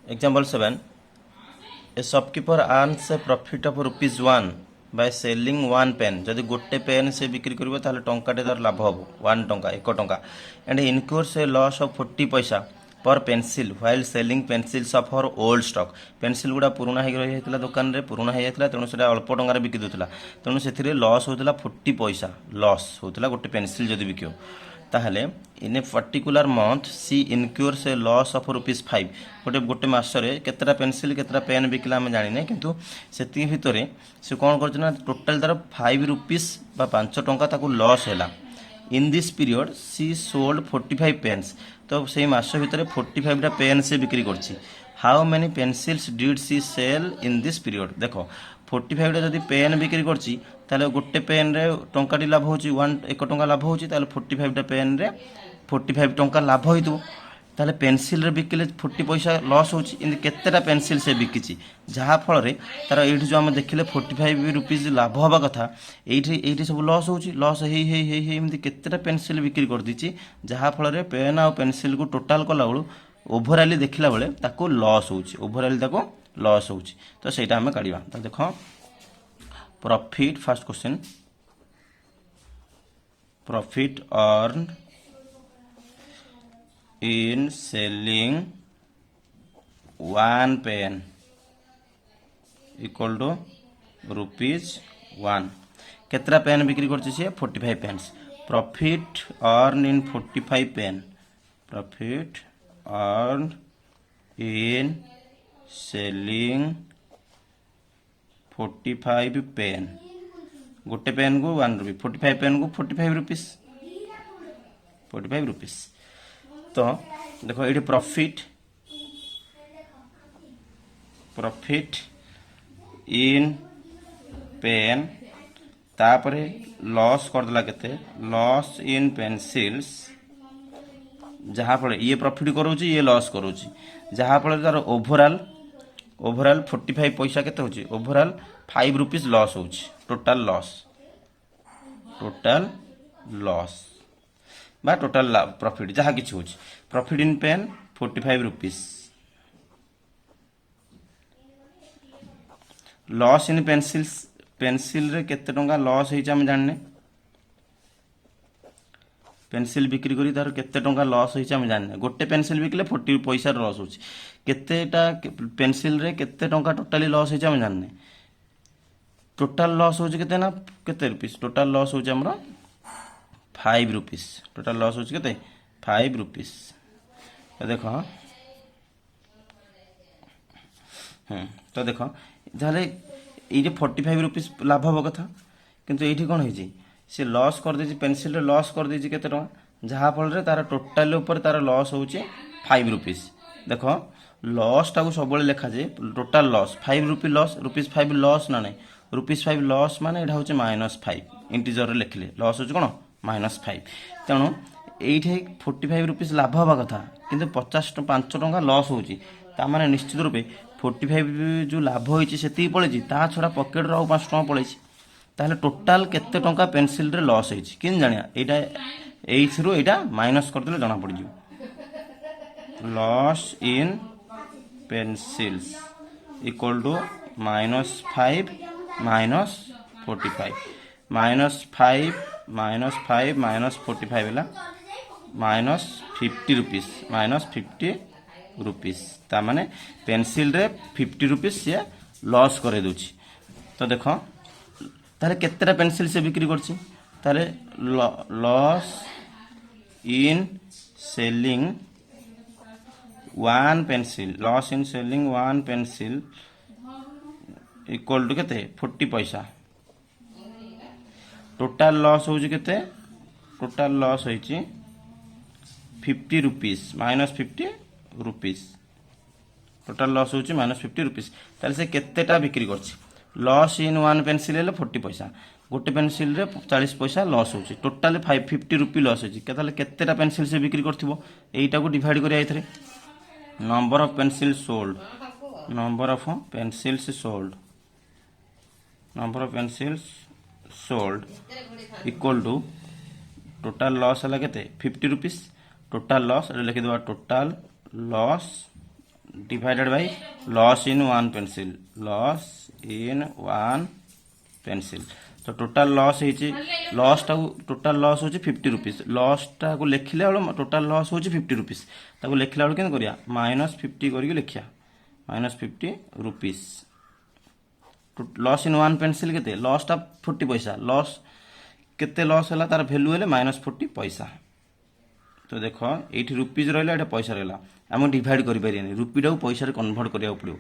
Example 7. A shopkeeper earns a profit of ₹1 by selling one pen. जदि गोटे pen से बिक्री करिवो ताले टंकाटे तार लाभ हबो 1 टंका 1 टंका and he incurs a loss of 40 पैसा पर pencil while selling pencils of her old stock. Pencil गुड़ा पुराना हो रही दुकान रे पुराना हो जाता तेणु से अल्प टंकार बिकी दूसरा तेणु से लॉस होता 40 पैसा लॉस होता गोटे पेंसिल जदि बिकियो ताहले in a particular month she incurs a loss of ₹5 गोटे गोटे मासरे केतटा पेंसिल केतटा पेन बिकला आम जानी किंतु से भितर से कौन कर टोटाल तार ₹5 बा 5 टंका ताकू लॉस है in this period she sold 45 pens तो से मास भितर 45टा पेन से बिक्री करछि how many pencils did she sell in this period देख 45टा जदि पेन बिक्री करछि ताले गोटे पेन रे टंकाटी लाभ होछि 1 टंका लाभ होछि ताले 45टा पेन रे 45 टंका लाभ होइतु ताले पेंसिल रे बिकिले 40 पैसा लॉस होछि इन केतेटा पेंसिल से बिकिछि जहा फल रे तार एठी जो हम देखिले ₹45 लाभ होबा कथा एठी एठी सब लॉस होछि लॉस हे एमति केतेटा पेंसिल बिक्री कर दिछि जहा फल रे पेन आ पेंसिल को टोटल कला बळु ओवरऑल देखिला बेले ताको लॉस होछि ओवरऑल ताको लॉस होछि तो सेटा हम काढिबा त देखो profit first question profit earn in selling one pen equal to ₹1 केतरा पेन बिक्री करछि से 45 pens profit earn in 45 pen profit earn in selling 45 pen गोटे पेन को ₹1 45 पेन को ₹45 तो देखो ये प्रॉफिट प्रॉफिट इन पेन तापरे लॉस कर देला केते लॉस इन पेंसिल्स जहाँ फल ये प्रॉफिट करोची ये लॉस करोची जहाँ फल तार ओवरऑल 45 पैसा केते होची ओवरऑल ₹5 लॉस होची टोटल लॉस बा टोटल प्रॉफिट जहाँ किसी होची profit in pen ₹45 loss in pencil रे केते टंका लॉस होईछ हम जानने पेंसिल बिक्री करी तार केते टंका लॉस होईछ हम जानने गोटे पेंसिल बिकले 40 पैसा लॉस होची केतेटा पेंसिल रे केते टंका टोटली लॉस होईछ हम जानने टोटल लॉस होची केते ना केते रुपीस टोटल लॉस होची हमरा ₹5 टोटल लॉस होची केते ₹5 तो देखो तो देखो जाले ये जो ₹45 लाभ हबा कथा किंतु एठी कोन होई से लॉस कर देछि पेंसिल रे लॉस कर देछि केते टका जहा फल रे तार टोटल ऊपर तार लॉस होची ₹5 देखो लॉस टाको सब बेले लिखा जे टोटल लॉस ₹5 लॉस ₹5 लॉस ना नहीं ₹5 लॉस माने एटा होची -5 इंटीजर रे लिखले लॉस होची कोन -5 तेणु ये ₹45 लाभ हवा कथा किंतु 5 टंका लॉस होची ता माने निश्चित रूपे 45 जो लाभ होईची सेती पळेची ता छडा पॉकेट रो 5 टंका पळेची ताहले टोटल केते टंका पेंसिल रे लॉस होईची किन जानिया एटा एइथरो एटा माइनस कर देले जाना पड़ जिवो loss in pencils equal to -5 -45 -5 -45 है -50 ता माने पेंसिल रे ₹50 से लॉस करे दोछि तो देखो ताले केतेटा पेंसिल से बिक्री करछि ताले loss in selling one pencil equal to केते 40 पैसा टोटल लॉस होची केते टोटल लॉस होईची ₹50 -50 टोटल लॉस होची -50 ताले से केतेटा बिक्री करछि लॉस इन वन पेंसिल ले 40 पैसा गोटे पेंसिल रे 40 पैसा लॉस होची टोटल ₹50 लॉस होची केताले केतेटा पेंसिल से बिक्री करथिबो एइटा को डिवाइड करिया एथरे number of pencils sold equal to total loss है केते ₹50 टोटल लॉस लिखि दवा total loss divided by loss in one pencil, loss in one pencil. तो टोटाल लॉस है लॉस टा टोटाल लॉस हो 50 रुपीज, लॉस टा को लिखिले बेल टोटाल लॉस हो 50 रुपीज, ताको लिखला बेल केन करिया -50 करके लिखिया -50 rupees. Loss in one pencil केते लॉस टा 40 पैसा, लॉस केते लॉस है तार वैल्यू है -40 पैसा। तो देख ये रुपीज रहा है पैसा रहा आम डिवाइड करें रुपी टाक पैसा कन्वर्ट करा पड़ो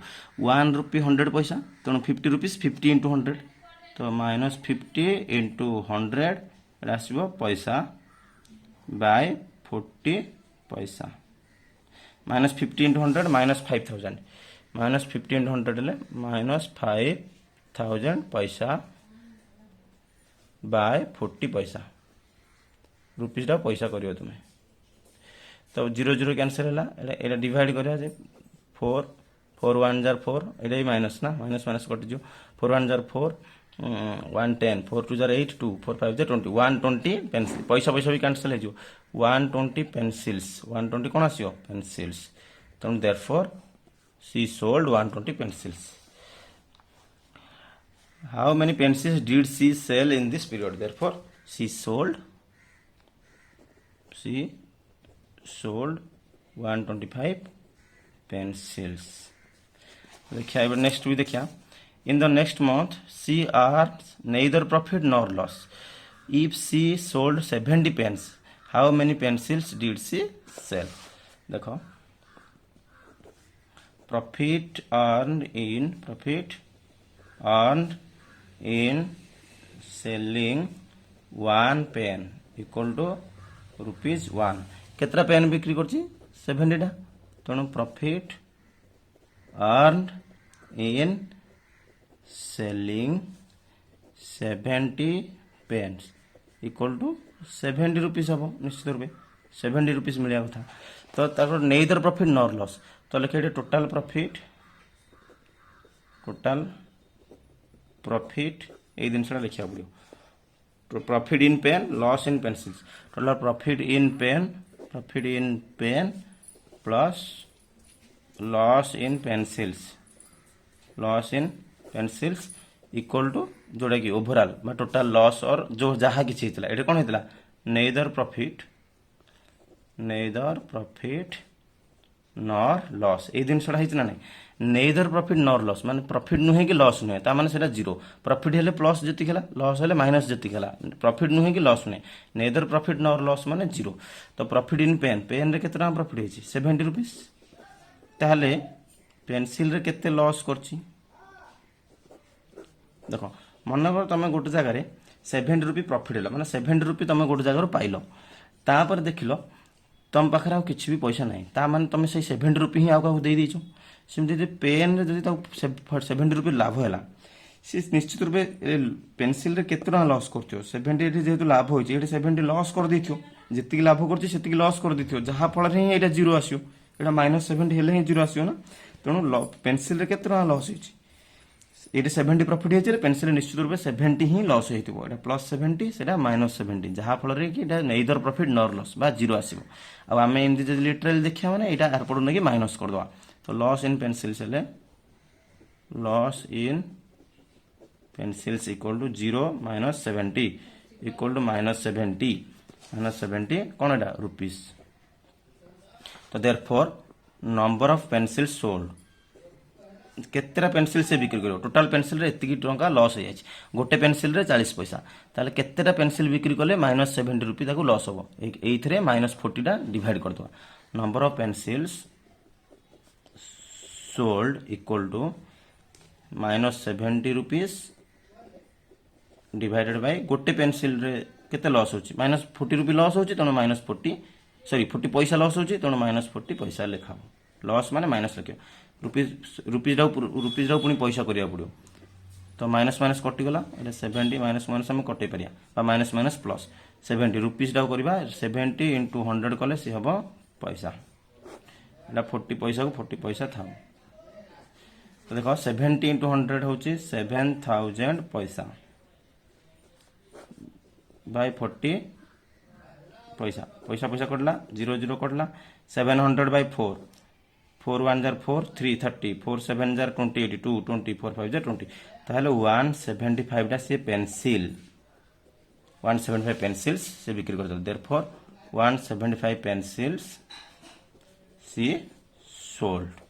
1 रुपी 100 पैसा तेणु 50 रुपीज 50 इंटू 100 तो -50 इंटू 100 आसो पैसा बाय 40 पैसा -50 इंटू 100 -5000 -50 इंटू 100 -5000 पैसा बाय 40 पैसा रुपीज टा पैसा करियो तुम्हें। तो 0 0 कैंसिल है एटा डिवाइड करिया जे 4 4 1 जार 4 एटा ही माइनस ना माइनस माइनस कटि जो 4 1 जार 4 1 10 4 2 जार 8 2 4 5 जार 20 120 पेंसिल पैसा पैसा भी कैंसिल है जो 120 पेंसिल्स 120 कौन आसियो पेंसिल्स तो therefore she sold 120 pencils. How many pencils did she sell in this period? Therefore, she sold 125 pencils. देखिए नेक्स्ट भी देखिए in the next month she earns neither profit nor loss. If she sold 70 pens, how many pencils did she sell? देखो profit earned in selling one pen equal to ₹1 केतरा pen बिक्री करछि 70 टा तेणु profit earned in selling 70 pens equal to 70 rupees हम निश्चित रूप 70 rupees मिलिया कथा तो तार नेइदर प्रॉफिट नॉर लॉस तो लिखे टोटाल प्रॉफिट ये जिनसा लिखा पड़ो profit in pen loss in pencils total profit in pen plus loss in pencils equal to जोड़ा कि ओवरऑल टोटाल लॉस और जो जहाँ किसी होता ये कौन होता नेइदर प्रॉफिट नॉर लॉस ये जिनसा होता ना नेइदर प्रॉफिट नॉर लॉस माने प्रॉफिट नुहे कि लॉस नुहे ता माने सेटा जीरो प्रॉफिट हेले प्लस जति खेला लॉस हेले माइनस जति खेला प्रॉफिट नुहे कि लॉस नुहे नेइदर प्रॉफिट नॉर लॉस माने जीरो। तो प्रॉफिट इन पेन रे केते टका प्रॉफिट हेछि 70 रुपीस ताहले पेंसिल रे केते लॉस करछि देखो मन कर तमे गोटे जगह 70 रुपी प्रॉफिट हैला माने 70 रुपी तमे गोटे जगह पाइलो तापर देखिलो तुम पाखे आ किसी भी पैसा ना ता माने तुम से 70 रुपी ही आउ दे दीचो सेमती पेन रे जदि 70 रुपी लाभ है सी निश्चित रूप पेनसिल रे केते टका लॉस करथियो 70 जेहेतु लाभ होइछि एठी 70 लॉस कर दिथियो जेतिक लाभ करछि सेतिक लॉस कर दिथियो जहा फल रे एटा जीरो आसियो एटा -70 हेले ही जीरो आसियो ना तेणु पेनसिल रे केते टका लॉस होइछि ये 70 प्रॉफिट होइछि पेनसिल निश्चित रूप 70 ही लॉस होइतिबो एटा +70 सेटा -70 जहा फल रे कि एटा नेइदर प्रॉफिट नॉर लॉस बा जीरो आसिबो आ आमे एमदी जे लिटरल देखिया माने एटा आर पडो नेकी माइनस कर दवा तो लॉस इन पेंसिल्स हेले loss in pencils equal to 0 -70 equal to -70 कौन एटा रुपीस। तो therefore number of pencils sold केतेरा पेंसिल से बिक्री करो टोटाल पेंसिल रे एतिकी टंका लॉस हो जाय गोटे पेंसिल रे 40 पैसा ताले केतेरा पेंसिल बिक्री कले -70 रुपी ताको लॉस हो एइथरे -40 टा डिवाइड कर दो number of pencils sold equal to -70 rupees divided by गोटे पेंसिल रे केते लॉस होची -40 रुपी लॉस होची तनो -40 पैसा लॉस होची तनो -40 पैसा लिखा लॉस माने माइनस लिखियो रुपीज पुणी पैसा करिया पड़ो तो माइनस माइनस कटिगला 70 माइनस माइनस आम कटे पारिया माइनस माइनस प्लस 70 रुपीज टाक करवा 70 इंटू 100 कले सी हम पैसा एटा 40 पैसा को 40 पैसा था तो देखो 70 इंटू 100 हूँ 7000 पैसा बाय 40 पैसा पैसा पैसा कटला 0 0 कटला 700 बाय 4 4 1 जार 4 3 30 4 7 जार 28 2 20 4 5 जार 20 ताहले 175 टा से पेंसिल 175 पेंसिल्स से बिक्री कर देयरफॉर 175 पेंसिल्स सी सोल्ड।